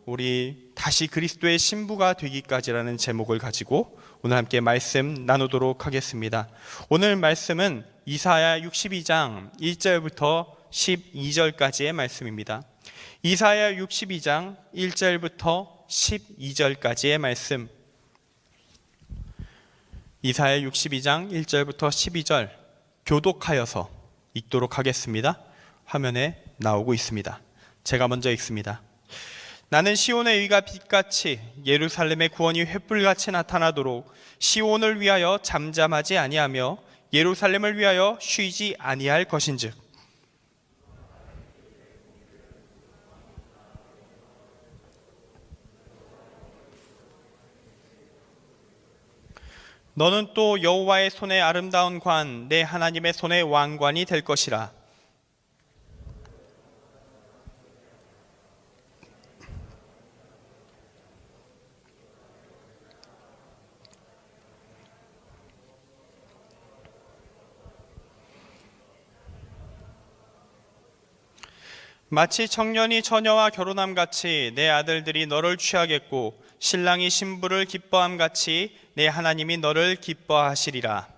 우리 다시 그리스도의 신부가 되기까지라는 제목을 가지고 오늘 함께 말씀 나누도록 하겠습니다. 오늘 말씀은 이사야 62장 1절부터 12절까지의 말씀입니다. 이사야 62장 1절부터 12절까지의 말씀. 이사야 62장 1절부터 12절 교독하여서 읽도록 하겠습니다. 화면에 나오고 있습니다. 제가 먼저 읽습니다. 나는 시온의 의가 빛같이 예루살렘의 구원이 횃불같이 나타나도록 시온을 위하여 잠잠하지 아니하며 예루살렘을 위하여 쉬지 아니할 것인즉 너는 또 여호와의 손에 아름다운 관, 내 하나님의 손에 왕관이 될 것이라. 마치 청년이 처녀와 결혼함같이 내 아들들이 너를 취하겠고 신랑이 신부를 기뻐함같이 내 하나님이 너를 기뻐하시리라.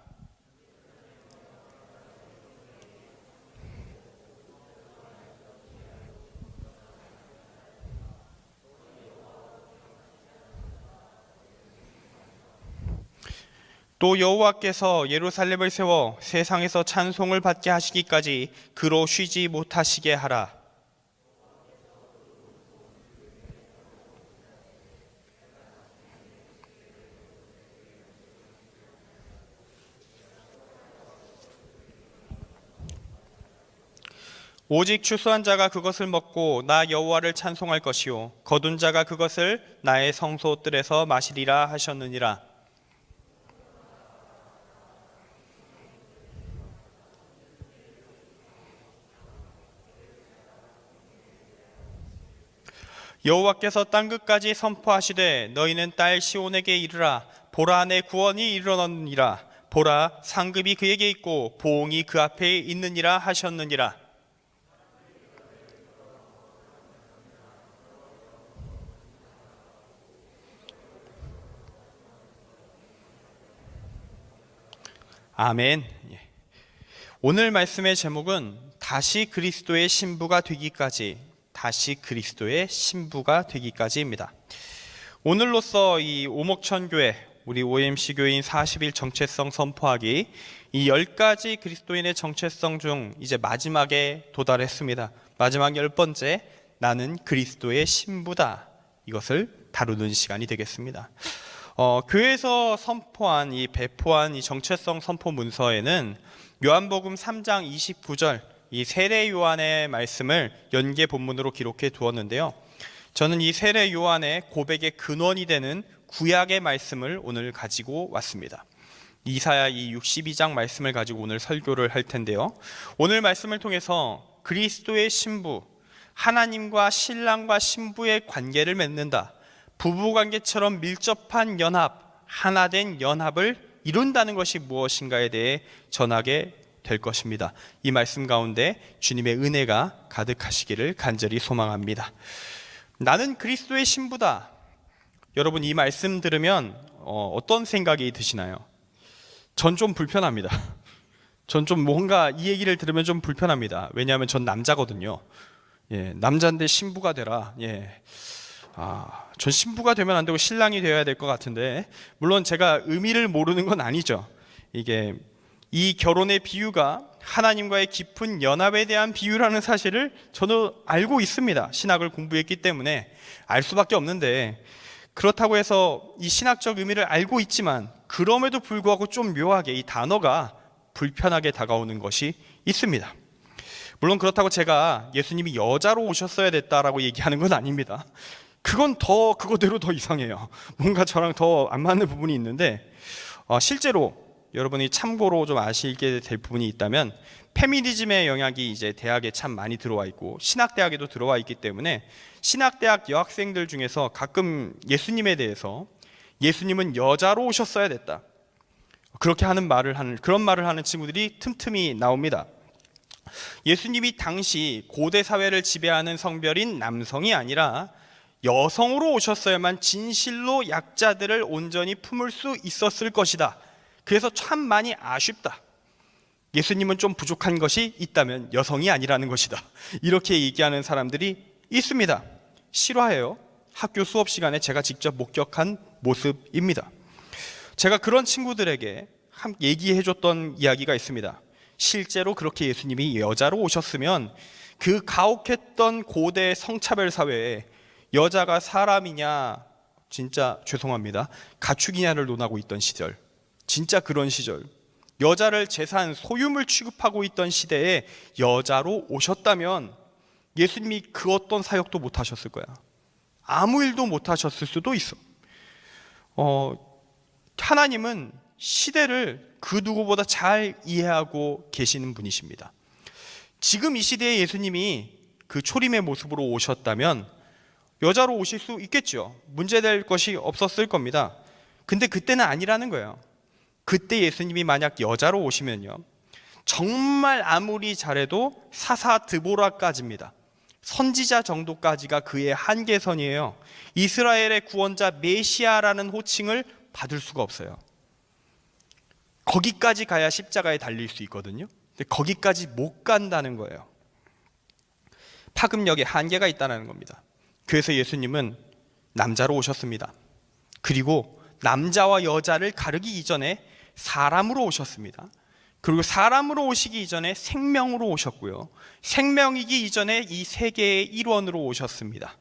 또 여호와께서 예루살렘을 세워 세상에서 찬송을 받게 하시기까지 그로 쉬지 못하시게 하라. 오직 추수한 자가 그것을 먹고 나 여호와를 찬송할 것이요 거둔 자가 그것을 나의 성소뜰에서 마시리라 하셨느니라. 여호와께서 땅끝까지 선포하시되 너희는 딸 시온에게 이르라. 보라, 내 구원이 이르렀느니라. 보라, 상급이 그에게 있고 보응이 그 앞에 있느니라 하셨느니라. 아멘. 오늘 말씀의 제목은 다시 그리스도의 신부가 되기까지, 다시 그리스도의 신부가 되기까지입니다. 오늘로써 이 오목천교회, 우리 OMC 교인 40일 정체성 선포하기, 이 10가지 그리스도인의 정체성 중 이제 마지막에 도달했습니다. 마지막 10번째, 나는 그리스도의 신부다. 이것을 다루는 시간이 되겠습니다. 교회에서 선포한 배포한 이 정체성 선포 문서에는 요한복음 3장 29절 이 세례 요한의 말씀을 연계 본문으로 기록해 두었는데요. 저는 이 세례 요한의 고백의 근원이 되는 구약의 말씀을 오늘 가지고 왔습니다. 이사야 이 62장 말씀을 가지고 오늘 설교를 할 텐데요. 오늘 말씀을 통해서 그리스도의 신부, 하나님과 신랑과 신부의 관계를 맺는다. 부부관계처럼 밀접한 연합, 하나된 연합을 이룬다는 것이 무엇인가에 대해 전하게 될 것입니다. 이 말씀 가운데 주님의 은혜가 가득하시기를 간절히 소망합니다. 나는 그리스도의 신부다. 여러분, 이 말씀 들으면 어떤 생각이 드시나요? 전 좀 불편합니다. 전 좀 뭔가 이 얘기를 들으면 좀 불편합니다. 왜냐하면 전 남자거든요. 남자인데 신부가 되라. 전 신부가 되면 안 되고 신랑이 되어야 될 것 같은데, 물론 제가 의미를 모르는 건 아니죠. 이 결혼의 비유가 하나님과의 깊은 연합에 대한 비유라는 사실을 저는 알고 있습니다. 신학을 공부했기 때문에 알 수밖에 없는데, 그렇다고 해서 이 신학적 의미를 알고 있지만 그럼에도 불구하고 좀 묘하게 이 단어가 불편하게 다가오는 것이 있습니다. 물론 그렇다고 제가 예수님이 여자로 오셨어야 됐다라고 얘기하는 건 아닙니다. 그거대로 더 이상해요. 뭔가 저랑 더 안 맞는 부분이 있는데, 실제로 여러분이 참고로 좀 아시게 될 부분이 있다면, 페미니즘의 영향이 이제 대학에 참 많이 들어와 있고 신학대학에도 들어와 있기 때문에 신학대학 여학생들 중에서 가끔 예수님에 대해서 예수님은 여자로 오셨어야 됐다, 그렇게 그런 말을 하는 친구들이 틈틈이 나옵니다. 예수님이 당시 고대 사회를 지배하는 성별인 남성이 아니라 여성으로 오셨어야만 진실로 약자들을 온전히 품을 수 있었을 것이다. 그래서 참 많이 아쉽다. 예수님은 좀 부족한 것이 있다면 여성이 아니라는 것이다. 이렇게 얘기하는 사람들이 있습니다. 실화예요. 학교 수업 시간에 제가 직접 목격한 모습입니다. 제가 그런 친구들에게 얘기해줬던 이야기가 있습니다. 실제로 그렇게 예수님이 여자로 오셨으면 그 가혹했던 고대 성차별 사회에 여자가 사람이냐, 진짜 죄송합니다, 가축이냐를 논하고 있던 시절, 진짜 그런 시절, 여자를 재산, 소유물 취급하고 있던 시대에 여자로 오셨다면 예수님이 그 어떤 사역도 못 하셨을 거야. 아무 일도 못 하셨을 수도 있어. 하나님은 시대를 그 누구보다 잘 이해하고 계시는 분이십니다. 지금 이 시대에 예수님이 그 초림의 모습으로 오셨다면 여자로 오실 수 있겠죠. 문제될 것이 없었을 겁니다. 근데 그때는 아니라는 거예요. 그때 예수님이 만약 여자로 오시면요, 정말 아무리 잘해도 사사 드보라까지입니다. 선지자 정도까지가 그의 한계선이에요. 이스라엘의 구원자 메시아라는 호칭을 받을 수가 없어요. 거기까지 가야 십자가에 달릴 수 있거든요. 근데 거기까지 못 간다는 거예요. 파급력에 한계가 있다는 겁니다. 그래서 예수님은 남자로 오셨습니다. 그리고 남자와 여자를 가르기 이전에 사람으로 오셨습니다. 그리고 사람으로 오시기 이전에 생명으로 오셨고요, 생명이기 이전에 이 세계의 일원으로 오셨습니다.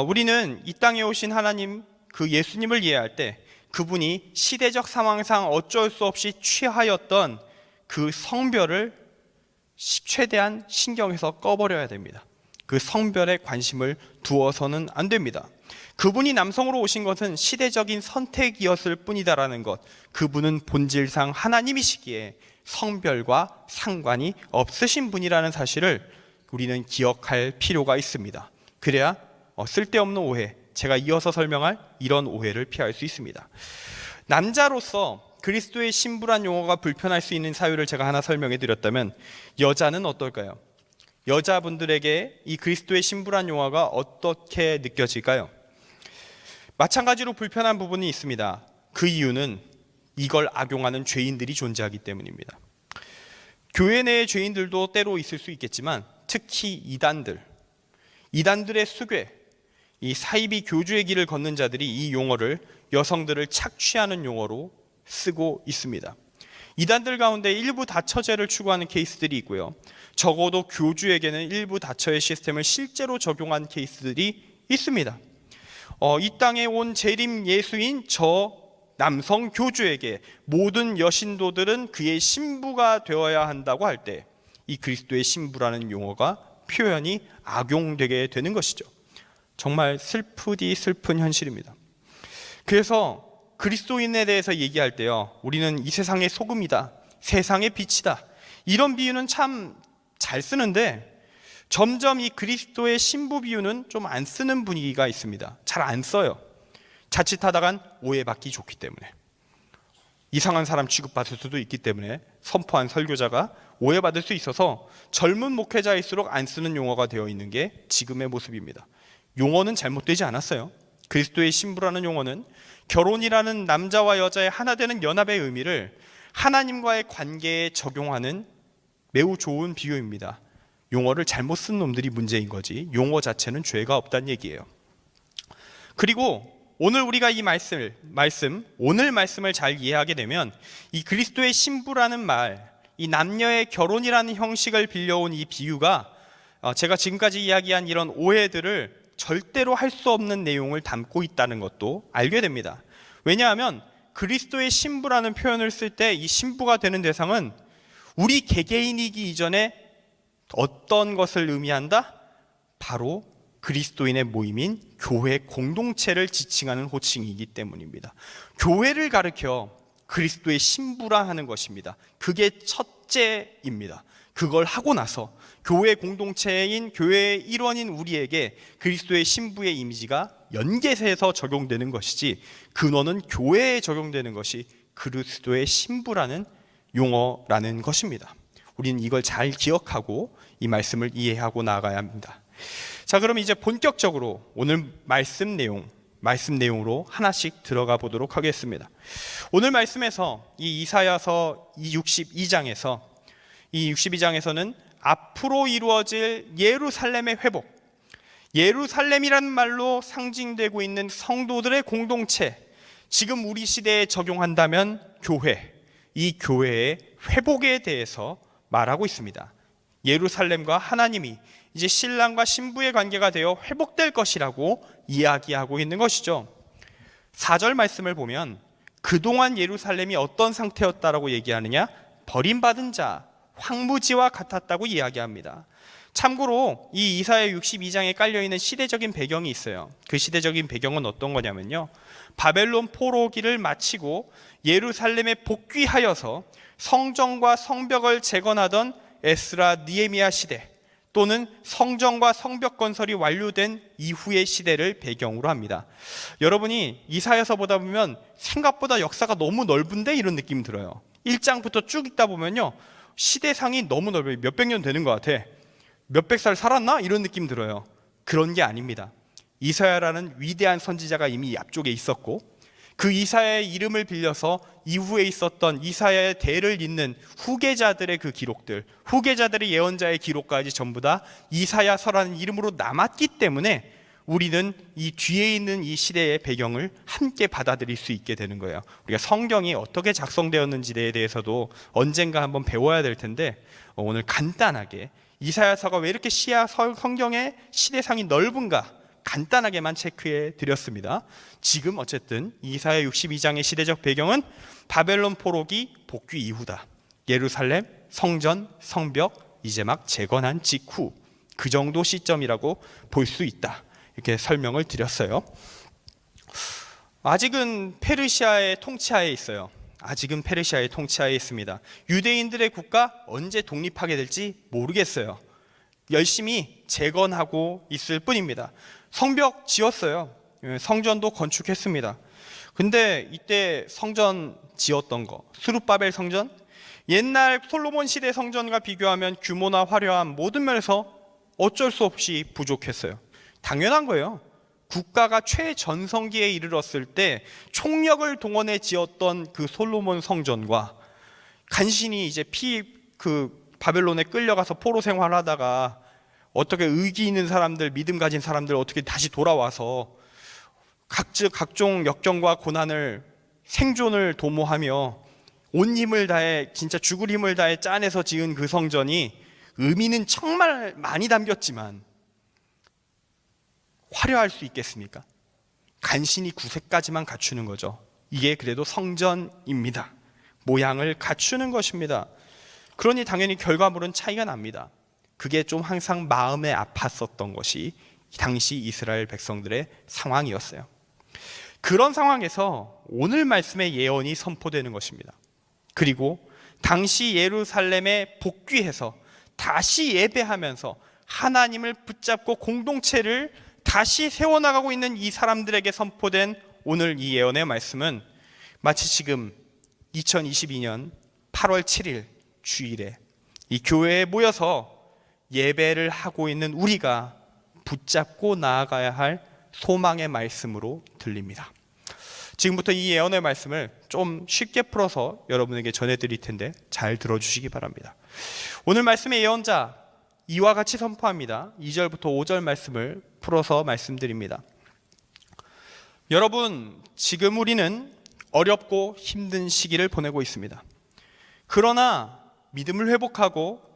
우리는 이 땅에 오신 하나님, 그 예수님을 이해할 때 그분이 시대적 상황상 어쩔 수 없이 취하였던 그 성별을 최대한 신경에서 꺼버려야 됩니다. 그 성별에 관심을 두어서는 안 됩니다. 그분이 남성으로 오신 것은 시대적인 선택이었을 뿐이다라는 것, 그분은 본질상 하나님이시기에 성별과 상관이 없으신 분이라는 사실을 우리는 기억할 필요가 있습니다. 그래야 쓸데없는 오해, 제가 이어서 설명할 이런 오해를 피할 수 있습니다. 남자로서 그리스도의 신부란 용어가 불편할 수 있는 사유를 제가 하나 설명해 드렸다면, 여자는 어떨까요? 여자분들에게 이 그리스도의 신부란 용어가 어떻게 느껴질까요? 마찬가지로 불편한 부분이 있습니다. 그 이유는 이걸 악용하는 죄인들이 존재하기 때문입니다. 교회 내의 죄인들도 때로 있을 수 있겠지만, 특히 이단들의 수괴, 이 사이비 교주의 길을 걷는 자들이 이 용어를 여성들을 착취하는 용어로 쓰고 있습니다. 이단들 가운데 일부 다처제를 추구하는 케이스들이 있고요, 적어도 교주에게는 일부 다처의 시스템을 실제로 적용한 케이스들이 있습니다. 이 땅에 온 재림 예수인 저 남성 교주에게 모든 여신도들은 그의 신부가 되어야 한다고 할 때 이 그리스도의 신부라는 용어가 표현이 악용되게 되는 것이죠. 정말 슬프디 슬픈 현실입니다. 그래서 그리스도인에 대해서 얘기할 때요, 우리는 이 세상의 소금이다, 세상의 빛이다, 이런 비유는 참 잘 쓰는데 점점 이 그리스도의 신부 비유는 좀 안 쓰는 분위기가 있습니다. 잘 안 써요. 자칫하다간 오해받기 좋기 때문에, 이상한 사람 취급받을 수도 있기 때문에 선포한 설교자가 오해받을 수 있어서 젊은 목회자일수록 안 쓰는 용어가 되어 있는 게 지금의 모습입니다. 용어는 잘못되지 않았어요. 그리스도의 신부라는 용어는 결혼이라는 남자와 여자의 하나 되는 연합의 의미를 하나님과의 관계에 적용하는 매우 좋은 비유입니다. 용어를 잘못 쓴 놈들이 문제인 거지, 용어 자체는 죄가 없다는 얘기예요. 그리고 오늘 우리가 이 오늘 말씀을 잘 이해하게 되면 이 그리스도의 신부라는 말, 이 남녀의 결혼이라는 형식을 빌려온 이 비유가 제가 지금까지 이야기한 이런 오해들을 절대로 할 수 없는 내용을 담고 있다는 것도 알게 됩니다. 왜냐하면 그리스도의 신부라는 표현을 쓸 때 이 신부가 되는 대상은 우리 개개인이기 이전에 어떤 것을 의미한다? 바로 그리스도인의 모임인 교회 공동체를 지칭하는 호칭이기 때문입니다. 교회를 가리켜 그리스도의 신부라 하는 것입니다. 그게 첫째입니다. 그걸 하고 나서 교회 공동체인 교회의 일원인 우리에게 그리스도의 신부의 이미지가 연계해서 적용되는 것이지, 근원은 교회에 적용되는 것이 그리스도의 신부라는 용어라는 것입니다. 우리는 이걸 잘 기억하고 이 말씀을 이해하고 나아가야 합니다. 자, 그럼 이제 본격적으로 오늘 말씀 내용으로 하나씩 들어가 보도록 하겠습니다. 오늘 말씀에서 이 이사야서 62장에서는 앞으로 이루어질 예루살렘의 회복, 예루살렘이라는 말로 상징되고 있는 성도들의 공동체, 지금 우리 시대에 적용한다면 교회, 이 교회의 회복에 대해서 말하고 있습니다. 예루살렘과 하나님이 이제 신랑과 신부의 관계가 되어 회복될 것이라고 이야기하고 있는 것이죠. 4절 말씀을 보면 그동안 예루살렘이 어떤 상태였다라고 얘기하느냐? 버림받은 자, 황무지와 같았다고 이야기합니다. 참고로 이 이사야 62장에 깔려있는 시대적인 배경이 있어요. 그 시대적인 배경은 어떤 거냐면요, 바벨론 포로기를 마치고 예루살렘에 복귀하여서 성전과 성벽을 재건하던 에스라 느헤미야 시대, 또는 성전과 성벽 건설이 완료된 이후의 시대를 배경으로 합니다. 여러분이 이사야서 보다 보면 생각보다 역사가 너무 넓은데 이런 느낌이 들어요. 1장부터 쭉 읽다 보면요, 시대상이 너무 넓어요. 몇백 년 되는 것 같아. 몇백 살 살았나? 이런 느낌 들어요. 그런 게 아닙니다. 이사야라는 위대한 선지자가 이미 앞쪽에 있었고, 그 이사야의 이름을 빌려서 이후에 있었던 이사야의 대를 잇는 후계자들의 그 기록들, 후계자들의 예언자의 기록까지 전부 다 이사야서라는 이름으로 남았기 때문에 우리는 이 뒤에 있는 이 시대의 배경을 함께 받아들일 수 있게 되는 거예요. 우리가 성경이 어떻게 작성되었는지에 대해서도 언젠가 한번 배워야 될 텐데, 오늘 간단하게 이사야서가 왜 이렇게 성경의 시대상이 넓은가 간단하게만 체크해 드렸습니다. 지금 어쨌든 이사야 62장의 시대적 배경은 바벨론 포로기 복귀 이후다. 예루살렘 성전 성벽 이제 막 재건한 직후, 그 정도 시점이라고 볼 수 있다. 이렇게 설명을 드렸어요. 아직은 페르시아의 통치하에 있어요. 아직은 페르시아의 통치하에 있습니다. 유대인들의 국가 언제 독립하게 될지 모르겠어요. 열심히 재건하고 있을 뿐입니다. 성벽 지었어요. 성전도 건축했습니다. 근데 이때 성전 지었던 거, 스룹바벨 성전, 옛날 솔로몬 시대 성전과 비교하면 규모나 화려함 모든 면에서 어쩔 수 없이 부족했어요. 당연한 거예요. 국가가 최전성기에 이르렀을 때 총력을 동원해 지었던 그 솔로몬 성전과 간신히 이제 바벨론에 끌려가서 포로 생활하다가 어떻게 의기 있는 사람들, 믿음 가진 사람들 어떻게 다시 돌아와서 각종 역경과 고난을 생존을 도모하며 온 힘을 다해, 진짜 죽을 힘을 다해 짜내서 지은 그 성전이 의미는 정말 많이 담겼지만 화려할 수 있겠습니까? 간신히 구색까지만 갖추는 거죠. 이게 그래도 성전입니다. 모양을 갖추는 것입니다. 그러니 당연히 결과물은 차이가 납니다. 그게 좀 항상 마음에 아팠었던 것이 당시 이스라엘 백성들의 상황이었어요. 그런 상황에서 오늘 말씀의 예언이 선포되는 것입니다. 그리고 당시 예루살렘에 복귀해서 다시 예배하면서 하나님을 붙잡고 공동체를 다시 세워나가고 있는 이 사람들에게 선포된 오늘 이 예언의 말씀은 마치 지금 2022년 8월 7일 주일에 이 교회에 모여서 예배를 하고 있는 우리가 붙잡고 나아가야 할 소망의 말씀으로 들립니다. 지금부터 이 예언의 말씀을 좀 쉽게 풀어서 여러분에게 전해드릴 텐데 잘 들어주시기 바랍니다. 오늘 말씀의 예언자 이와 같이 선포합니다. 2절부터 5절 말씀을 풀어서 말씀드립니다. 여러분, 지금 우리는 어렵고 힘든 시기를 보내고 있습니다. 그러나 믿음을 회복하고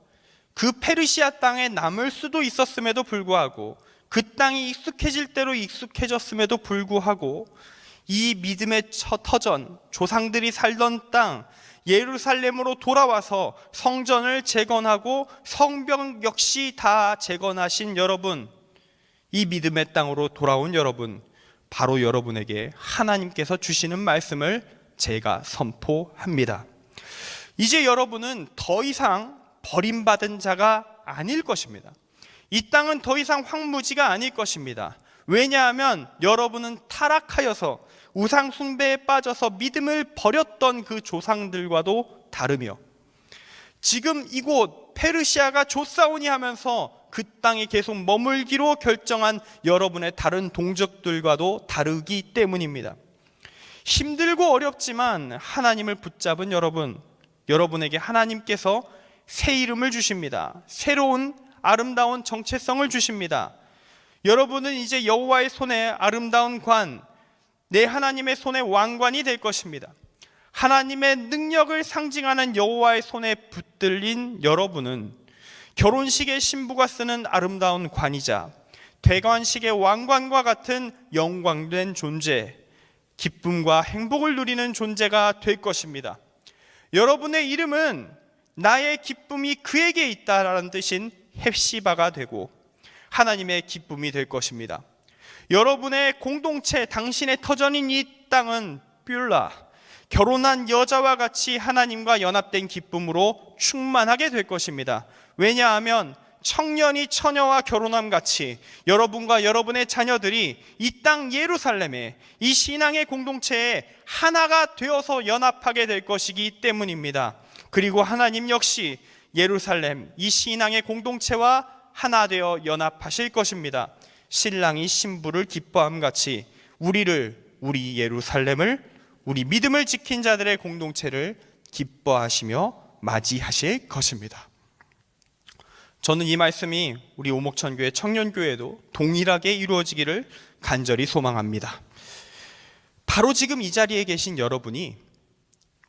그 페르시아 땅에 남을 수도 있었음에도 불구하고, 그 땅이 익숙해질 대로 익숙해졌음에도 불구하고 이 믿음의 터전, 조상들이 살던 땅 예루살렘으로 돌아와서 성전을 재건하고 성벽 역시 다 재건하신 여러분, 이 믿음의 땅으로 돌아온 여러분, 바로 여러분에게 하나님께서 주시는 말씀을 제가 선포합니다. 이제 여러분은 더 이상 버림받은 자가 아닐 것입니다. 이 땅은 더 이상 황무지가 아닐 것입니다. 왜냐하면 여러분은 타락하여서 우상 숭배에 빠져서 믿음을 버렸던 그 조상들과도 다르며, 지금 이곳 페르시아가 조사오니 하면서 그 땅에 계속 머물기로 결정한 여러분의 다른 동족들과도 다르기 때문입니다. 힘들고 어렵지만 하나님을 붙잡은 여러분에게 하나님께서 새 이름을 주십니다. 새로운 아름다운 정체성을 주십니다. 여러분은 이제 여호와의 손에 아름다운 관, 내 하나님의 손에 왕관이 될 것입니다. 하나님의 능력을 상징하는 여호와의 손에 붙들린 여러분은 결혼식의 신부가 쓰는 아름다운 관이자 대관식의 왕관과 같은 영광된 존재, 기쁨과 행복을 누리는 존재가 될 것입니다. 여러분의 이름은 나의 기쁨이 그에게 있다라는 뜻인 헵시바가 되고 하나님의 기쁨이 될 것입니다. 여러분의 공동체, 당신의 터전인 이 땅은 뷸라, 결혼한 여자와 같이 하나님과 연합된 기쁨으로 충만하게 될 것입니다. 왜냐하면 청년이 처녀와 결혼함 같이 여러분과 여러분의 자녀들이 이 땅 예루살렘에, 이 신앙의 공동체에 하나가 되어서 연합하게 될 것이기 때문입니다. 그리고 하나님 역시 예루살렘, 이 신앙의 공동체와 하나 되어 연합하실 것입니다. 신랑이 신부를 기뻐함 같이 우리 예루살렘을, 우리 믿음을 지킨 자들의 공동체를 기뻐하시며 맞이하실 것입니다. 저는 이 말씀이 우리 오목천교회 청년교회도 동일하게 이루어지기를 간절히 소망합니다. 바로 지금 이 자리에 계신 여러분이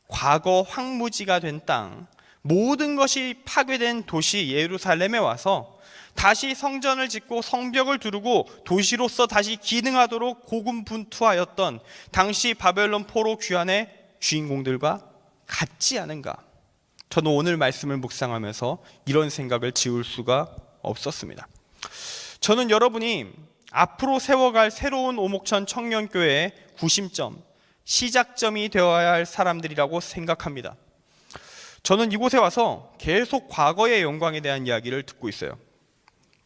과거 황무지가 된 땅, 모든 것이 파괴된 도시 예루살렘에 와서 다시 성전을 짓고 성벽을 두르고 도시로서 다시 기능하도록 고군분투하였던 당시 바벨론 포로 귀환의 주인공들과 같지 않은가? 저는 오늘 말씀을 묵상하면서 이런 생각을 지울 수가 없었습니다. 저는 여러분이 앞으로 세워갈 새로운 오목천 청년교회의 구심점, 시작점이 되어야 할 사람들이라고 생각합니다. 저는 이곳에 와서 계속 과거의 영광에 대한 이야기를 듣고 있어요.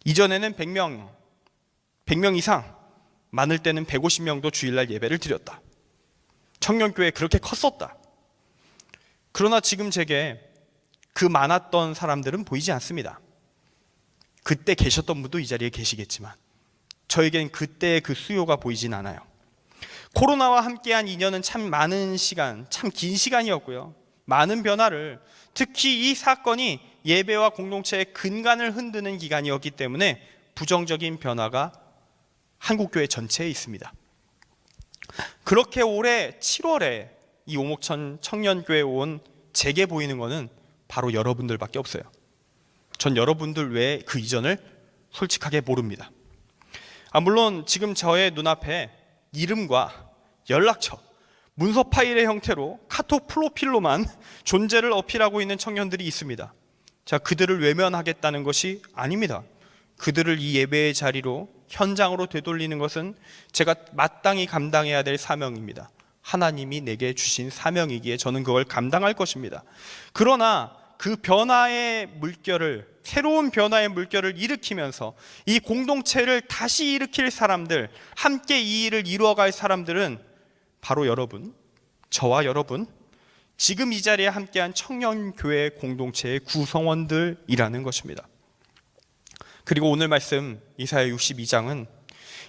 이전에는 100명 이상, 많을 때는 150명도 주일날 예배를 드렸다. 청년교회 그렇게 컸었다. 그러나 지금 제게 그 많았던 사람들은 보이지 않습니다. 그때 계셨던 분도 이 자리에 계시겠지만 저에겐 그때의 그 수요가 보이진 않아요. 코로나와 함께한 2년은 참 많은 시간, 참 긴 시간이었고요. 많은 변화를, 특히 이 사건이 예배와 공동체의 근간을 흔드는 기간이었기 때문에 부정적인 변화가 한국교회 전체에 있습니다. 그렇게 올해 7월에 이 오목천 청년교회에 온 제게 보이는 것은 바로 여러분들밖에 없어요. 전 여러분들 외에 그 이전을 솔직하게 모릅니다. 물론 지금 저의 눈앞에 이름과 연락처, 문서 파일의 형태로 카톡 프로필로만 존재를 어필하고 있는 청년들이 있습니다. 자, 그들을 외면하겠다는 것이 아닙니다. 그들을 이 예배의 자리로, 현장으로 되돌리는 것은 제가 마땅히 감당해야 될 사명입니다. 하나님이 내게 주신 사명이기에 저는 그걸 감당할 것입니다. 그러나 그 변화의 물결을, 새로운 변화의 물결을 일으키면서 이 공동체를 다시 일으킬 사람들, 함께 이 일을 이루어갈 사람들은 바로 여러분, 저와 여러분, 지금 이 자리에 함께한 청년교회 공동체의 구성원들이라는 것입니다. 그리고 오늘 말씀 이사야 62장은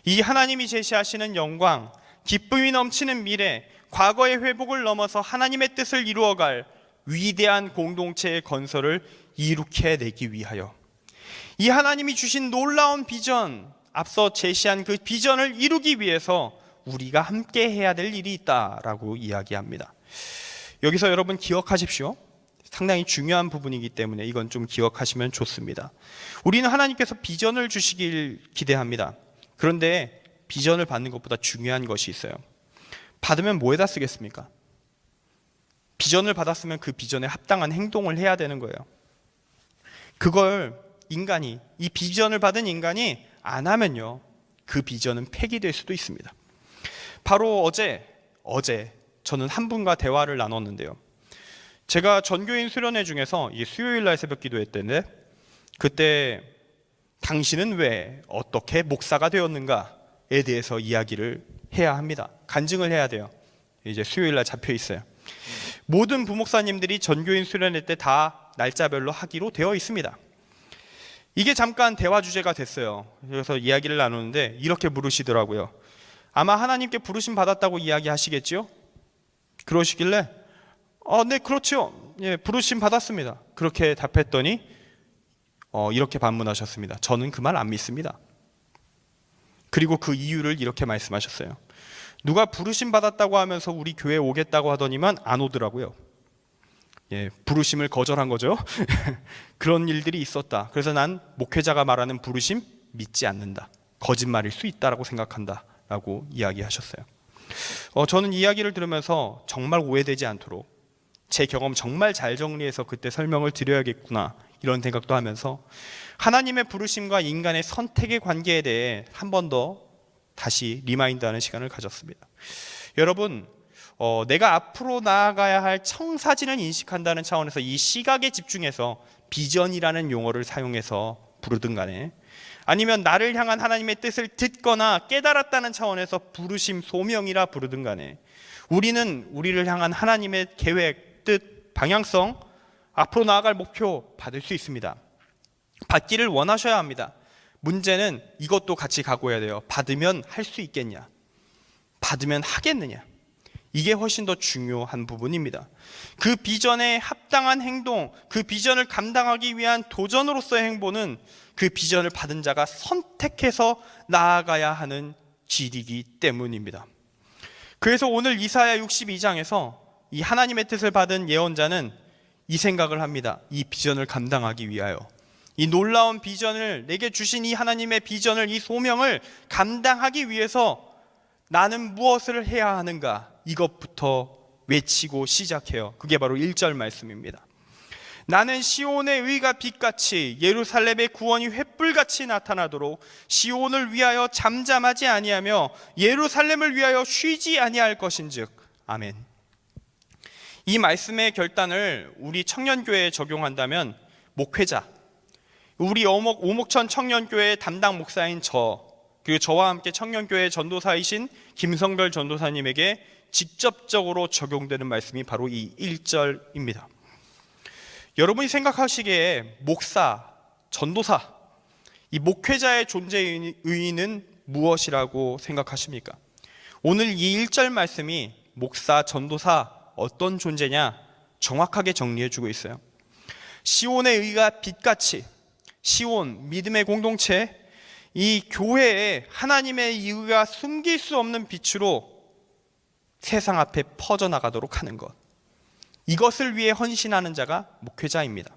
이 하나님이 제시하시는 영광, 기쁨이 넘치는 미래, 과거의 회복을 넘어서 하나님의 뜻을 이루어갈 위대한 공동체의 건설을 이룩해내기 위하여 이 하나님이 주신 놀라운 비전, 앞서 제시한 그 비전을 이루기 위해서 우리가 함께 해야 될 일이 있다라고 이야기합니다. 여기서 여러분 기억하십시오. 상당히 중요한 부분이기 때문에 이건 좀 기억하시면 좋습니다. 우리는 하나님께서 비전을 주시길 기대합니다. 그런데 비전을 받는 것보다 중요한 것이 있어요. 받으면 뭐에다 쓰겠습니까? 비전을 받았으면 그 비전에 합당한 행동을 해야 되는 거예요. 그걸 인간이, 이 비전을 받은 인간이 안 하면요, 그 비전은 폐기될 수도 있습니다. 바로 어제 저는 한 분과 대화를 나눴는데요. 제가 전교인 수련회 중에서 수요일 날 새벽 기도회 때인데, 그때 당신은 왜 어떻게 목사가 되었는가에 대해서 이야기를 해야 합니다. 간증을 해야 돼요. 이제 수요일 날 잡혀 있어요. 모든 부목사님들이 전교인 수련회 때 다 날짜별로 하기로 되어 있습니다. 이게 잠깐 대화 주제가 됐어요. 그래서 이야기를 나누는데 이렇게 물으시더라고요. 아마 하나님께 부르심 받았다고 이야기하시겠죠? 그러시길래 네, 그렇죠. 예, 부르심 받았습니다. 그렇게 답했더니 이렇게 반문하셨습니다. 저는 그 말 안 믿습니다. 그리고 그 이유를 이렇게 말씀하셨어요. 누가 부르심 받았다고 하면서 우리 교회에 오겠다고 하더니만 안 오더라고요. 예, 부르심을 거절한 거죠. 그런 일들이 있었다. 그래서 난 목회자가 말하는 부르심 믿지 않는다. 거짓말일 수 있다라고 생각한다. 라고 이야기하셨어요. 저는 이 이야기를 들으면서 정말 오해되지 않도록 제 경험 정말 잘 정리해서 그때 설명을 드려야겠구나 이런 생각도 하면서 하나님의 부르심과 인간의 선택의 관계에 대해 한 번 더 다시 리마인드하는 시간을 가졌습니다. 여러분, 내가 앞으로 나아가야 할 청사진을 인식한다는 차원에서 이 시각에 집중해서 비전이라는 용어를 사용해서 부르든 간에, 아니면 나를 향한 하나님의 뜻을 듣거나 깨달았다는 차원에서 부르심, 소명이라 부르든 간에, 우리는 우리를 향한 하나님의 계획, 뜻, 방향성, 앞으로 나아갈 목표 받을 수 있습니다. 받기를 원하셔야 합니다. 문제는 이것도 같이 각오해야 돼요. 받으면 할 수 있겠냐? 받으면 하겠느냐? 이게 훨씬 더 중요한 부분입니다. 그 비전에 합당한 행동, 그 비전을 감당하기 위한 도전으로서의 행보는 그 비전을 받은 자가 선택해서 나아가야 하는 길이기 때문입니다. 그래서 오늘 이사야 62장에서 이 하나님의 뜻을 받은 예언자는 이 생각을 합니다. 이 비전을 감당하기 위하여, 이 놀라운 비전을, 내게 주신 이 하나님의 비전을, 이 소명을 감당하기 위해서 나는 무엇을 해야 하는가, 이것부터 외치고 시작해요. 그게 바로 1절 말씀입니다. 나는 시온의 의가 빛같이 예루살렘의 구원이 횃불같이 나타나도록 시온을 위하여 잠잠하지 아니하며 예루살렘을 위하여 쉬지 아니할 것인즉. 아멘. 이 말씀의 결단을 우리 청년교회에 적용한다면 목회자, 우리 오목천 청년교회 담당 목사인 그리고 저와 함께 청년교회 전도사이신 김성별 전도사님에게 직접적으로 적용되는 말씀이 바로 이 1절입니다. 여러분이 생각하시기에 목사, 전도사, 이 목회자의 존재 의의는 무엇이라고 생각하십니까? 오늘 이 1절 말씀이 목사, 전도사 어떤 존재냐 정확하게 정리해주고 있어요. 시온의 의가 빛같이, 시온, 믿음의 공동체, 이 교회에 하나님의 의가 숨길 수 없는 빛으로 세상 앞에 퍼져나가도록 하는 것, 이것을 위해 헌신하는 자가 목회자입니다.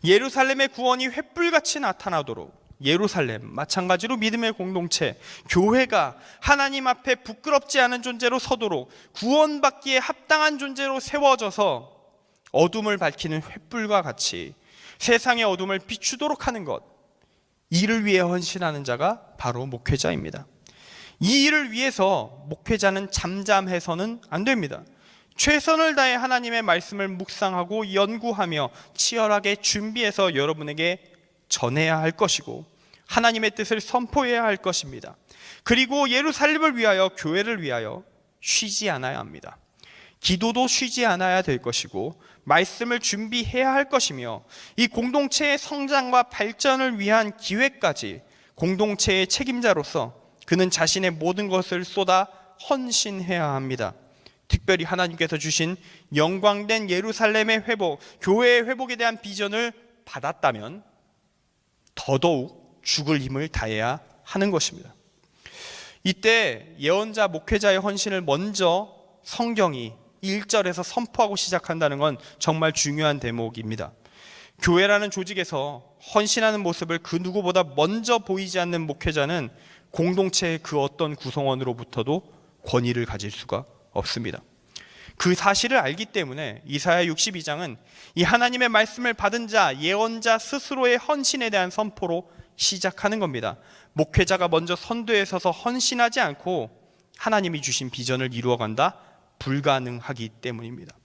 예루살렘의 구원이 횃불같이 나타나도록, 예루살렘, 마찬가지로 믿음의 공동체, 교회가 하나님 앞에 부끄럽지 않은 존재로 서도록, 구원받기에 합당한 존재로 세워져서 어둠을 밝히는 횃불과 같이 세상의 어둠을 비추도록 하는 것, 이를 위해 헌신하는 자가 바로 목회자입니다. 이 일을 위해서 목회자는 잠잠해서는 안 됩니다. 최선을 다해 하나님의 말씀을 묵상하고 연구하며 치열하게 준비해서 여러분에게 전해야 할 것이고 하나님의 뜻을 선포해야 할 것입니다. 그리고 예루살렘을 위하여, 교회를 위하여 쉬지 않아야 합니다. 기도도 쉬지 않아야 될 것이고 말씀을 준비해야 할 것이며, 이 공동체의 성장과 발전을 위한 기회까지 공동체의 책임자로서 그는 자신의 모든 것을 쏟아 헌신해야 합니다. 특별히 하나님께서 주신 영광된 예루살렘의 회복, 교회의 회복에 대한 비전을 받았다면 더더욱 죽을 힘을 다해야 하는 것입니다. 이때 예언자, 목회자의 헌신을 먼저 성경이 1절에서 선포하고 시작한다는 건 정말 중요한 대목입니다. 교회라는 조직에서 헌신하는 모습을 그 누구보다 먼저 보이지 않는 목회자는 공동체의 그 어떤 구성원으로부터도 권위를 가질 수가 없습니다. 그 사실을 알기 때문에 이사야 62장은 이 하나님의 말씀을 받은 자, 예언자 스스로의 헌신에 대한 선포로 시작하는 겁니다. 목회자가 먼저 선두에 서서 헌신하지 않고 하나님이 주신 비전을 이루어간다? 불가능하기 때문입니다.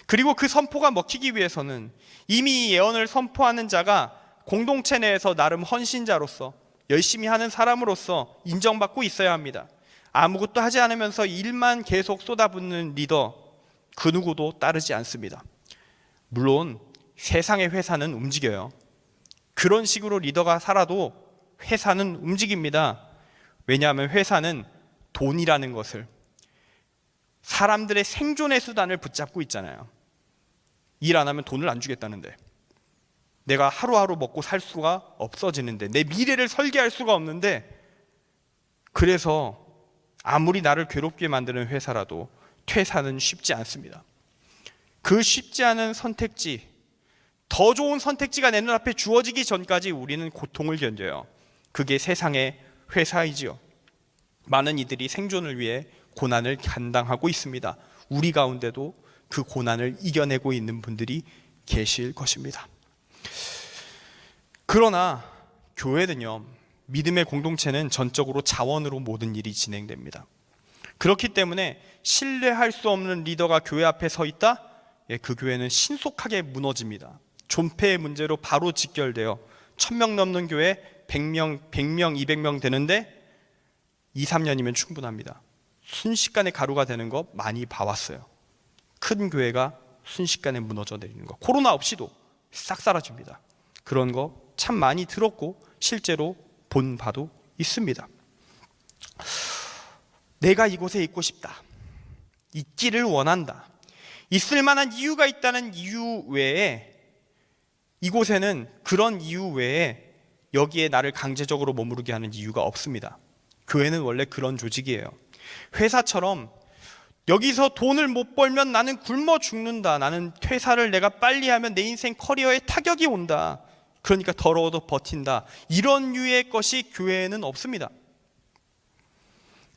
그리고 그 선포가 먹히기 위해서는 이미 예언을 선포하는 자가 공동체 내에서 나름 헌신자로서, 열심히 하는 사람으로서 인정받고 있어야 합니다. 아무것도 하지 않으면서 일만 계속 쏟아붓는 리더, 그 누구도 따르지 않습니다. 물론 세상의 회사는 움직여요. 그런 식으로 리더가 살아도 회사는 움직입니다. 왜냐하면 회사는 돈이라는 것을, 사람들의 생존의 수단을 붙잡고 있잖아요. 일 안 하면 돈을 안 주겠다는데, 내가 하루하루 먹고 살 수가 없어지는데, 내 미래를 설계할 수가 없는데, 그래서 아무리 나를 괴롭게 만드는 회사라도 퇴사는 쉽지 않습니다. 그 쉽지 않은 선택지, 더 좋은 선택지가 내 눈앞에 주어지기 전까지 우리는 고통을 견뎌요. 그게 세상의 회사이지요. 많은 이들이 생존을 위해 고난을 감당하고 있습니다. 우리 가운데도 그 고난을 이겨내고 있는 분들이 계실 것입니다. 그러나 교회는요, 믿음의 공동체는 전적으로 자원으로 모든 일이 진행됩니다. 그렇기 때문에 신뢰할 수 없는 리더가 교회 앞에 서 있다? 그 교회는 신속하게 무너집니다. 존폐의 문제로 바로 직결되어 1000명 넘는 교회 100명, 200명 되는데 2, 3년이면 충분합니다. 순식간에 가루가 되는 거 많이 봐왔어요. 큰 교회가 순식간에 무너져 내리는 거, 코로나 없이도 싹 사라집니다. 그런 거 참 많이 들었고 실제로 본 바도 있습니다. 내가 이곳에 있고 싶다, 있기를 원한다, 있을 만한 이유가 있다는 이유 외에, 이곳에는 그런 이유 외에 여기에 나를 강제적으로 머무르게 하는 이유가 없습니다. 교회는 원래 그런 조직이에요. 회사처럼 여기서 돈을 못 벌면 나는 굶어 죽는다, 나는 퇴사를 내가 빨리 하면 내 인생 커리어에 타격이 온다, 그러니까 더러워도 버틴다, 이런 류의 것이 교회에는 없습니다.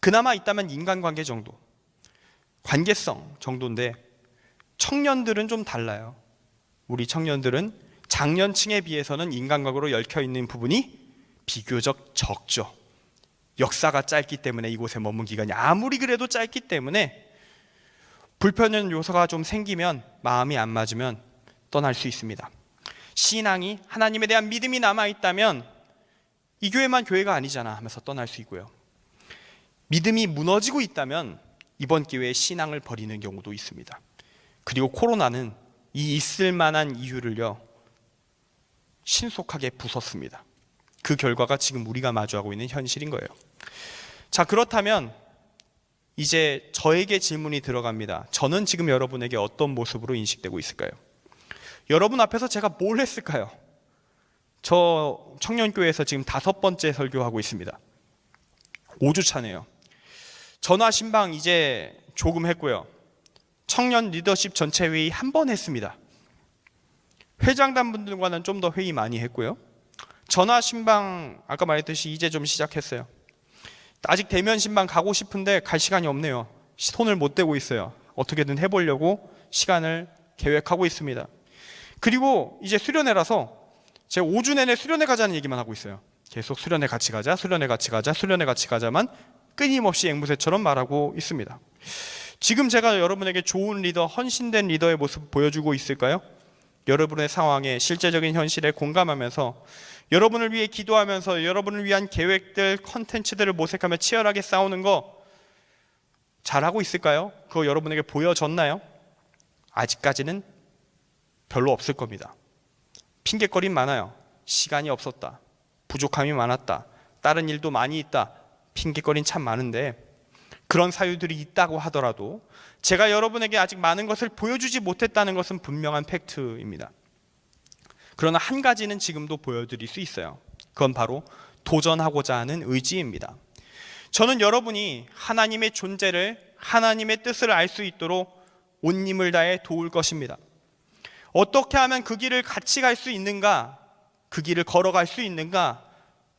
그나마 있다면 인간관계 정도, 관계성 정도인데 청년들은 좀 달라요. 우리 청년들은 장년층에 비해서는 인간관계로 얽혀있는 부분이 비교적 적죠. 역사가 짧기 때문에, 이곳에 머문 기간이 아무리 그래도 짧기 때문에 불편한 요소가 좀 생기면, 마음이 안 맞으면 떠날 수 있습니다. 신앙이, 하나님에 대한 믿음이 남아있다면 이 교회만 교회가 아니잖아 하면서 떠날 수 있고요. 믿음이 무너지고 있다면 이번 기회에 신앙을 버리는 경우도 있습니다. 그리고 코로나는 이 있을 만한 이유를요, 신속하게 부쉈습니다. 그 결과가 지금 우리가 마주하고 있는 현실인 거예요. 자, 그렇다면 이제 저에게 질문이 들어갑니다. 저는 지금 여러분에게 어떤 모습으로 인식되고 있을까요? 여러분 앞에서 제가 뭘 했을까요? 저 청년교회에서 지금 5번째 설교하고 있습니다. 5주 차네요. 전화 신방 이제 조금 했고요. 청년 리더십 전체 회의 한 번 했습니다. 회장단 분들과는 좀 더 회의 많이 했고요. 전화 신방 아까 말했듯이 이제 좀 시작했어요. 아직 대면 신방 가고 싶은데 갈 시간이 없네요. 손을 못 대고 있어요. 어떻게든 해보려고 시간을 계획하고 있습니다. 그리고 이제 수련회라서 제가 5주 내내 수련회 가자는 얘기만 하고 있어요. 계속 수련회 같이 가자, 수련회 같이 가자, 수련회 같이 가자만 끊임없이 앵무새처럼 말하고 있습니다. 지금 제가 여러분에게 좋은 리더, 헌신된 리더의 모습 보여주고 있을까요? 여러분의 상황에, 실제적인 현실에 공감하면서, 여러분을 위해 기도하면서, 여러분을 위한 계획들, 컨텐츠들을 모색하며 치열하게 싸우는 거 잘하고 있을까요? 그거 여러분에게 보여졌나요? 아직까지는 별로 없을 겁니다. 핑계거리 많아요. 시간이 없었다, 부족함이 많았다, 다른 일도 많이 있다, 핑계거리는 참 많은데, 그런 사유들이 있다고 하더라도 제가 여러분에게 아직 많은 것을 보여주지 못했다는 것은 분명한 팩트입니다. 그러나 한 가지는 지금도 보여드릴 수 있어요. 그건 바로 도전하고자 하는 의지입니다. 저는 여러분이 하나님의 존재를, 하나님의 뜻을 알 수 있도록 온 힘을 다해 도울 것입니다. 어떻게 하면 그 길을 같이 갈 수 있는가, 그 길을 걸어갈 수 있는가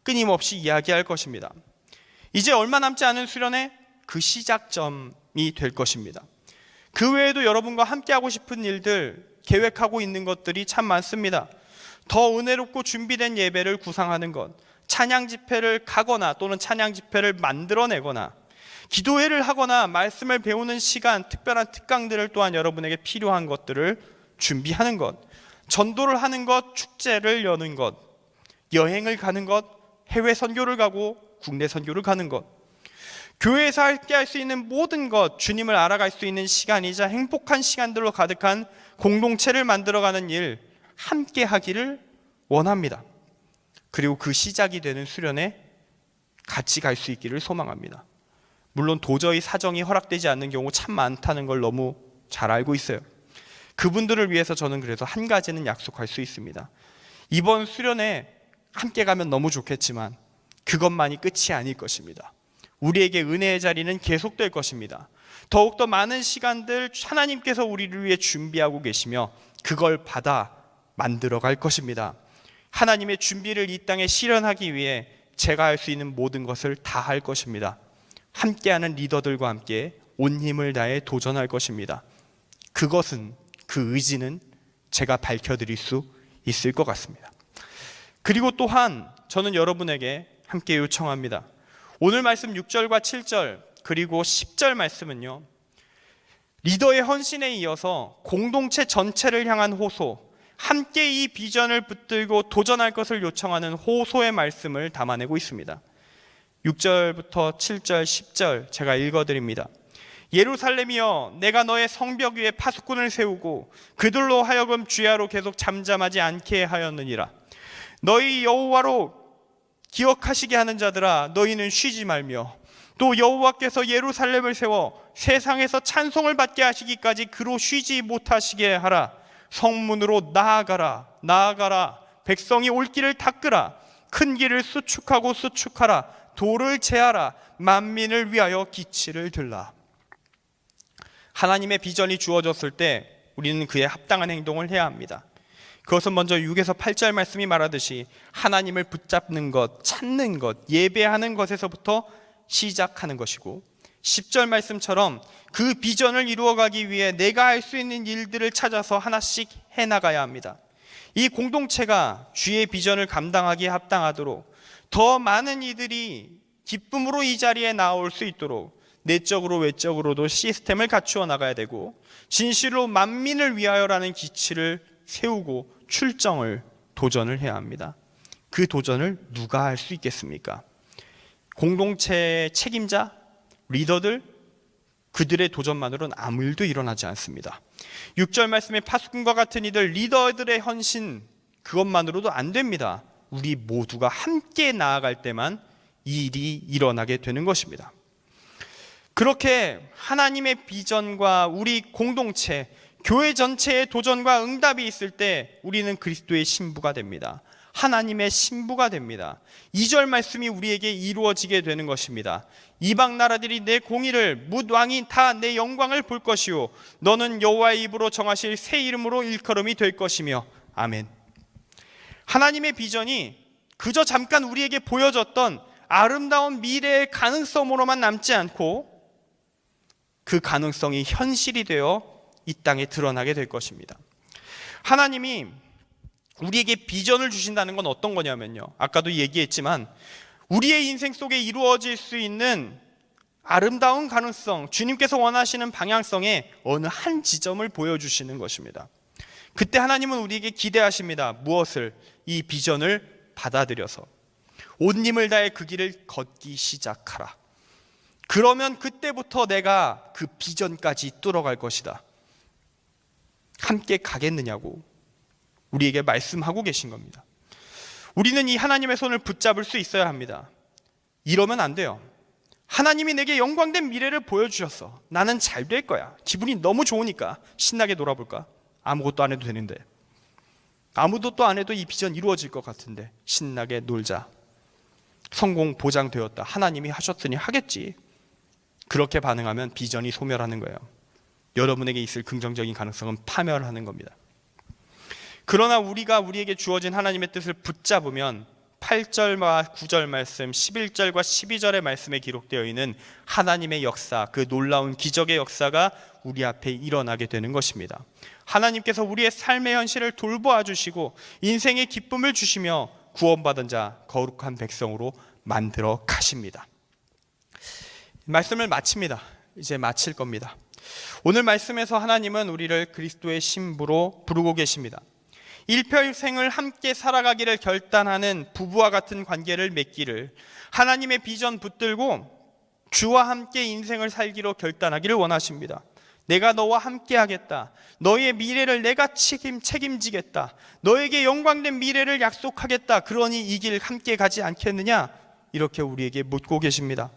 끊임없이 이야기할 것입니다. 이제 얼마 남지 않은 수련회, 그 시작점이 될 것입니다. 그 외에도 여러분과 함께하고 싶은 일들, 계획하고 있는 것들이 참 많습니다. 더 은혜롭고 준비된 예배를 구상하는 것, 찬양 집회를 가거나 또는 찬양 집회를 만들어내거나, 기도회를 하거나 말씀을 배우는 시간, 특별한 특강들을 또한 여러분에게 필요한 것들을 준비하는 것, 전도를 하는 것, 축제를 여는 것, 여행을 가는 것, 해외 선교를 가고 국내 선교를 가는 것, 교회에서 함께 할 수 있는 모든 것, 주님을 알아갈 수 있는 시간이자 행복한 시간들로 가득한 공동체를 만들어가는 일, 함께 하기를 원합니다. 그리고 그 시작이 되는 수련에 같이 갈 수 있기를 소망합니다. 물론 도저히 사정이 허락되지 않는 경우 참 많다는 걸 너무 잘 알고 있어요. 그분들을 위해서 저는 그래서 한 가지는 약속할 수 있습니다. 이번 수련회 함께 가면 너무 좋겠지만 그것만이 끝이 아닐 것입니다. 우리에게 은혜의 자리는 계속될 것입니다. 더욱더 많은 시간들 하나님께서 우리를 위해 준비하고 계시며 그걸 받아 만들어 갈 것입니다. 하나님의 준비를 이 땅에 실현하기 위해 제가 할 수 있는 모든 것을 다 할 것입니다. 함께하는 리더들과 함께 온 힘을 다해 도전할 것입니다. 그것은, 그 의지는 제가 밝혀드릴 수 있을 것 같습니다. 그리고 또한 저는 여러분에게 함께 요청합니다. 오늘 말씀 6절과 7절 그리고 10절 말씀은요, 리더의 헌신에 이어서 공동체 전체를 향한 호소, 함께 이 비전을 붙들고 도전할 것을 요청하는 호소의 말씀을 담아내고 있습니다. 6절부터 7절, 10절 제가 읽어드립니다. 예루살렘이여, 내가 너의 성벽 위에 파수꾼을 세우고 그들로 하여금 주야로 계속 잠잠하지 않게 하였느니라. 너희 여호와로 기억하시게 하는 자들아, 너희는 쉬지 말며 또 여호와께서 예루살렘을 세워 세상에서 찬송을 받게 하시기까지 그로 쉬지 못하시게 하라. 성문으로 나아가라, 나아가라. 백성이 올 길을 닦으라. 큰 길을 수축하고 수축하라. 돌을 제하라. 만민을 위하여 기치를 들라. 하나님의 비전이 주어졌을 때 우리는 그에 합당한 행동을 해야 합니다. 그것은 먼저 6에서 8절 말씀이 말하듯이 하나님을 붙잡는 것, 찾는 것, 예배하는 것에서부터 시작하는 것이고, 10절 말씀처럼 그 비전을 이루어가기 위해 내가 할 수 있는 일들을 찾아서 하나씩 해나가야 합니다. 이 공동체가 주의 비전을 감당하기에 합당하도록 더 많은 이들이 기쁨으로 이 자리에 나올 수 있도록 내적으로 외적으로도 시스템을 갖추어 나가야 되고, 진실로 만민을 위하여라는 기치를 세우고 출정을, 도전을 해야 합니다. 그 도전을 누가 할 수 있겠습니까? 공동체의 책임자, 리더들, 그들의 도전만으로는 아무 일도 일어나지 않습니다. 6절 말씀에 파수꾼과 같은 이들, 리더들의 헌신, 그것만으로도 안 됩니다. 우리 모두가 함께 나아갈 때만 이 일이 일어나게 되는 것입니다. 그렇게 하나님의 비전과 우리 공동체, 교회 전체의 도전과 응답이 있을 때 우리는 그리스도의 신부가 됩니다. 하나님의 신부가 됩니다. 2절 말씀이 우리에게 이루어지게 되는 것입니다. 이방 나라들이 내 공의를, 뭇 왕이 다 내 영광을 볼 것이요 너는 여호와의 입으로 정하실 새 이름으로 일컬음이 될 것이며. 아멘. 하나님의 비전이 그저 잠깐 우리에게 보여졌던 아름다운 미래의 가능성으로만 남지 않고 그 가능성이 현실이 되어 이 땅에 드러나게 될 것입니다. 하나님이 우리에게 비전을 주신다는 건 어떤 거냐면요, 아까도 얘기했지만 우리의 인생 속에 이루어질 수 있는 아름다운 가능성, 주님께서 원하시는 방향성의 어느 한 지점을 보여주시는 것입니다. 그때 하나님은 우리에게 기대하십니다. 무엇을? 이 비전을 받아들여서 온 힘을 다해 그 길을 걷기 시작하라. 그러면 그때부터 내가 그 비전까지 뚫어갈 것이다. 함께 가겠느냐고 우리에게 말씀하고 계신 겁니다. 우리는 이 하나님의 손을 붙잡을 수 있어야 합니다. 이러면 안 돼요. 하나님이 내게 영광된 미래를 보여주셨어. 나는 잘 될 거야. 기분이 너무 좋으니까 신나게 놀아볼까? 아무것도 안 해도 되는데, 아무것도 안 해도 이 비전 이루어질 것 같은데 신나게 놀자. 성공 보장되었다. 하나님이 하셨으니 하겠지. 그렇게 반응하면 비전이 소멸하는 거예요. 여러분에게 있을 긍정적인 가능성은 파멸하는 겁니다. 그러나 우리가 우리에게 주어진 하나님의 뜻을 붙잡으면 8절과 9절 말씀, 11절과 12절의 말씀에 기록되어 있는 하나님의 역사, 그 놀라운 기적의 역사가 우리 앞에 일어나게 되는 것입니다. 하나님께서 우리의 삶의 현실을 돌보아 주시고 인생의 기쁨을 주시며 구원받은 자, 거룩한 백성으로 만들어 가십니다. 말씀을 마칩니다. 이제 마칠 겁니다. 오늘 말씀에서 하나님은 우리를 그리스도의 신부로 부르고 계십니다. 일평생을 함께 살아가기를 결단하는 부부와 같은 관계를 맺기를, 하나님의 비전 붙들고 주와 함께 인생을 살기로 결단하기를 원하십니다. 내가 너와 함께하겠다. 너의 미래를 내가 책임지겠다. 너에게 영광된 미래를 약속하겠다. 그러니 이 길 함께 가지 않겠느냐? 이렇게 우리에게 묻고 계십니다.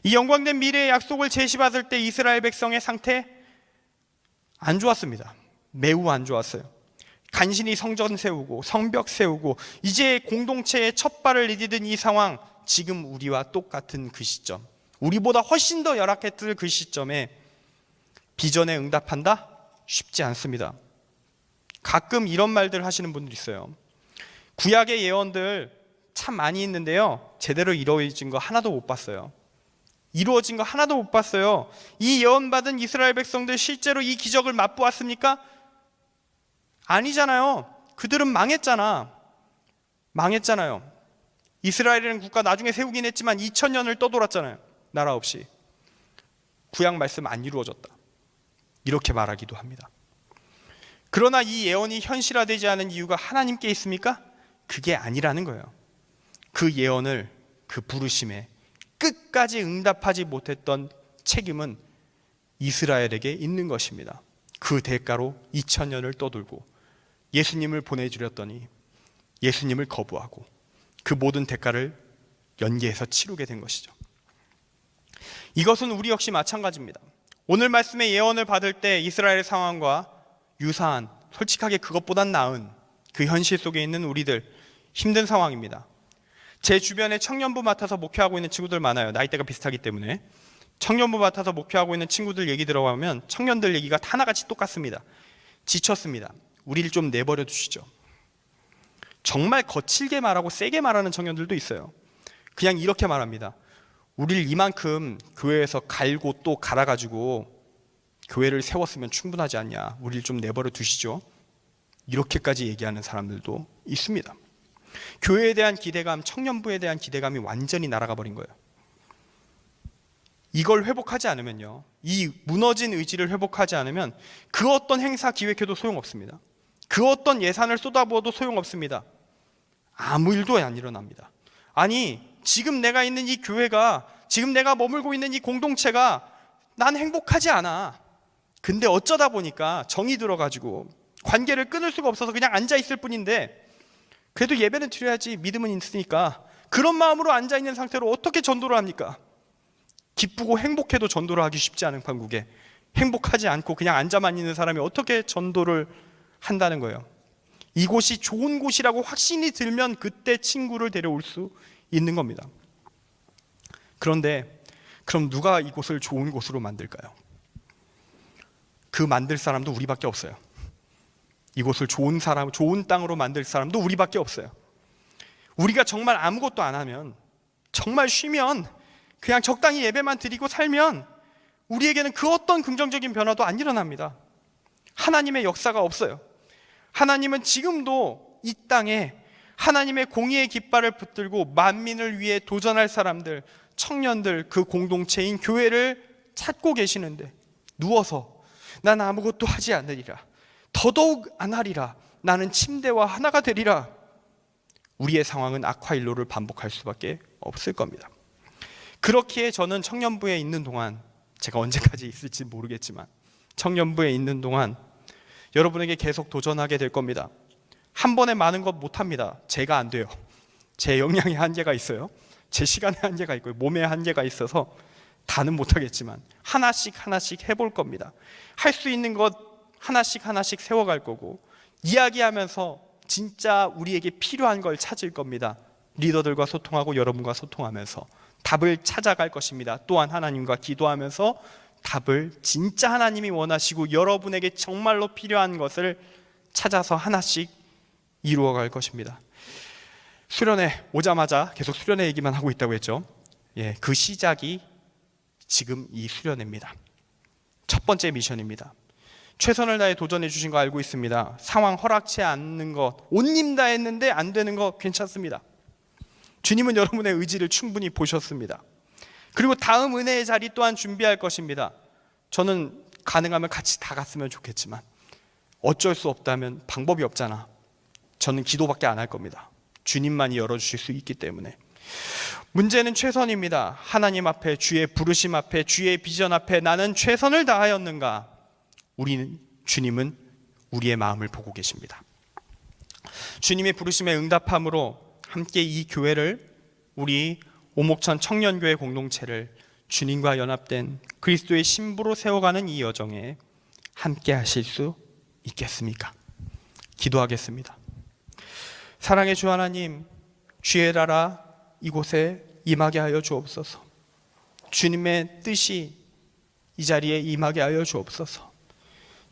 이 영광된 미래의 약속을 제시받을 때 이스라엘 백성의 상태 안 좋았습니다. 매우 안 좋았어요. 간신히 성전 세우고 성벽 세우고 이제 공동체의 첫 발을 내디딘 이 상황, 지금 우리와 똑같은 그 시점, 우리보다 훨씬 더 열악했을 그 시점에 비전에 응답한다? 쉽지 않습니다. 가끔 이런 말들 하시는 분들 있어요. 구약의 예언들 참 많이 있는데요, 제대로 이루어진 거 하나도 못 봤어요. 이루어진 거 하나도 못 봤어요. 이 예언받은 이스라엘 백성들 실제로 이 기적을 맛보았습니까? 아니잖아요. 그들은 망했잖아요. 이스라엘이라는 국가 나중에 세우긴 했지만 2000년을 떠돌았잖아요. 나라 없이. 구약 말씀 안 이루어졌다, 이렇게 말하기도 합니다. 그러나 이 예언이 현실화되지 않은 이유가 하나님께 있습니까? 그게 아니라는 거예요. 그 예언을, 그 부르심에 끝까지 응답하지 못했던 책임은 이스라엘에게 있는 것입니다. 그 대가로 2000년을 떠돌고 예수님을 보내주렸더니 예수님을 거부하고 그 모든 대가를 연계해서 치르게 된 것이죠. 이것은 우리 역시 마찬가지입니다. 오늘 말씀의 예언을 받을 때 이스라엘의 상황과 유사한, 솔직하게 그것보단 나은 그 현실 속에 있는 우리들, 힘든 상황입니다. 제 주변에 청년부 맡아서 목회하고 있는 친구들 많아요. 나이대가 비슷하기 때문에. 청년부 맡아서 목회하고 있는 친구들 얘기 들어가면 청년들 얘기가 다 하나같이 똑같습니다. 지쳤습니다. 우리를 좀 내버려 두시죠. 정말 거칠게 말하고 세게 말하는 청년들도 있어요. 그냥 이렇게 말합니다. 우리를 이만큼 교회에서 갈고 또 갈아가지고 교회를 세웠으면 충분하지 않냐, 우리를 좀 내버려 두시죠. 이렇게까지 얘기하는 사람들도 있습니다. 교회에 대한 기대감, 청년부에 대한 기대감이 완전히 날아가 버린 거예요. 이걸 회복하지 않으면요, 이 무너진 의지를 회복하지 않으면 그 어떤 행사 기획해도 소용없습니다. 그 어떤 예산을 쏟아부어도 소용없습니다. 아무 일도 안 일어납니다. 아니, 지금 내가 있는 이 교회가, 지금 내가 머물고 있는 이 공동체가 난 행복하지 않아. 근데 어쩌다 보니까 정이 들어가지고 관계를 끊을 수가 없어서 그냥 앉아있을 뿐인데, 그래도 예배는 드려야지, 믿음은 있으니까, 그런 마음으로 앉아있는 상태로 어떻게 전도를 합니까? 기쁘고 행복해도 전도를 하기 쉽지 않은 판국에 행복하지 않고 그냥 앉아만 있는 사람이 어떻게 전도를 한다는 거예요. 이곳이 좋은 곳이라고 확신이 들면 그때 친구를 데려올 수 있는 겁니다. 그런데 그럼 누가 이곳을 좋은 곳으로 만들까요? 그 만들 사람도 우리밖에 없어요. 이곳을 좋은 땅으로 만들 사람도 우리밖에 없어요. 우리가 정말 아무것도 안 하면, 정말 쉬면, 그냥 적당히 예배만 드리고 살면 우리에게는 그 어떤 긍정적인 변화도 안 일어납니다. 하나님의 역사가 없어요. 하나님은 지금도 이 땅에 하나님의 공의의 깃발을 붙들고 만민을 위해 도전할 사람들, 청년들, 그 공동체인 교회를 찾고 계시는데, 누워서 난 아무것도 하지 않으리라, 더더욱 안 하리라, 나는 침대와 하나가 되리라, 우리의 상황은 악화일로를 반복할 수밖에 없을 겁니다. 그렇기에 저는 청년부에 있는 동안, 제가 언제까지 있을지 모르겠지만 청년부에 있는 동안 여러분에게 계속 도전하게 될 겁니다. 한 번에 많은 것 못합니다. 제가 안 돼요. 제 역량의 한계가 있어요. 제 시간의 한계가 있고 몸의 한계가 있어서 다는 못하겠지만 하나씩 해볼 겁니다. 할 수 있는 것 하나씩 세워갈 거고, 이야기하면서 진짜 우리에게 필요한 걸 찾을 겁니다. 리더들과 소통하고 여러분과 소통하면서 답을 찾아갈 것입니다. 또한 하나님과 기도하면서 답을 진짜 하나님이 원하시고 여러분에게 정말로 필요한 것을 찾아서 하나씩 이루어갈 것입니다. 수련회 오자마자 계속 수련회 얘기만 하고 있다고 했죠. 그 시작이 지금 이 수련회입니다. 첫 번째 미션입니다. 최선을 다해 도전해 주신 거 알고 있습니다. 상황 허락치 않는 것, 온 힘 다했는데 안 되는 거 괜찮습니다. 주님은 여러분의 의지를 충분히 보셨습니다. 그리고 다음 은혜의 자리 또한 준비할 것입니다. 저는 가능하면 같이 다 갔으면 좋겠지만 어쩔 수 없다면 방법이 없잖아. 저는 기도밖에 안 할 겁니다. 주님만이 열어주실 수 있기 때문에. 문제는 최선입니다. 하나님 앞에, 주의 부르심 앞에, 주의 비전 앞에 나는 최선을 다하였는가? 주님은 우리의 마음을 보고 계십니다. 주님의 부르심에 응답함으로 함께 이 교회를, 우리 오목천 청년교회 공동체를 주님과 연합된 그리스도의 신부로 세워가는 이 여정에 함께 하실 수 있겠습니까? 기도하겠습니다. 사랑의 주 하나님, 주의 나라 이곳에 임하게 하여 주옵소서. 주님의 뜻이 이 자리에 임하게 하여 주옵소서.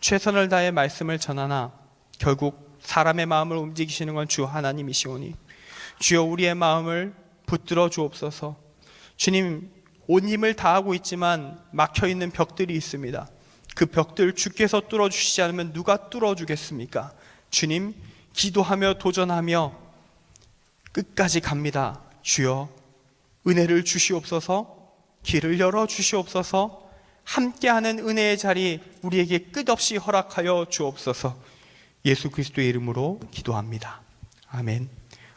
최선을 다해 말씀을 전하나 결국 사람의 마음을 움직이시는 건 주 하나님이시오니 주여 우리의 마음을 붙들어 주옵소서. 주님, 온 힘을 다하고 있지만 막혀있는 벽들이 있습니다. 그 벽들 주께서 뚫어주시지 않으면 누가 뚫어주겠습니까? 주님, 기도하며 도전하며 끝까지 갑니다. 주여 은혜를 주시옵소서. 길을 열어 주시옵소서. 함께하는 은혜의 자리 우리에게 끝없이 허락하여 주옵소서. 예수 그리스도의 이름으로 기도합니다. 아멘.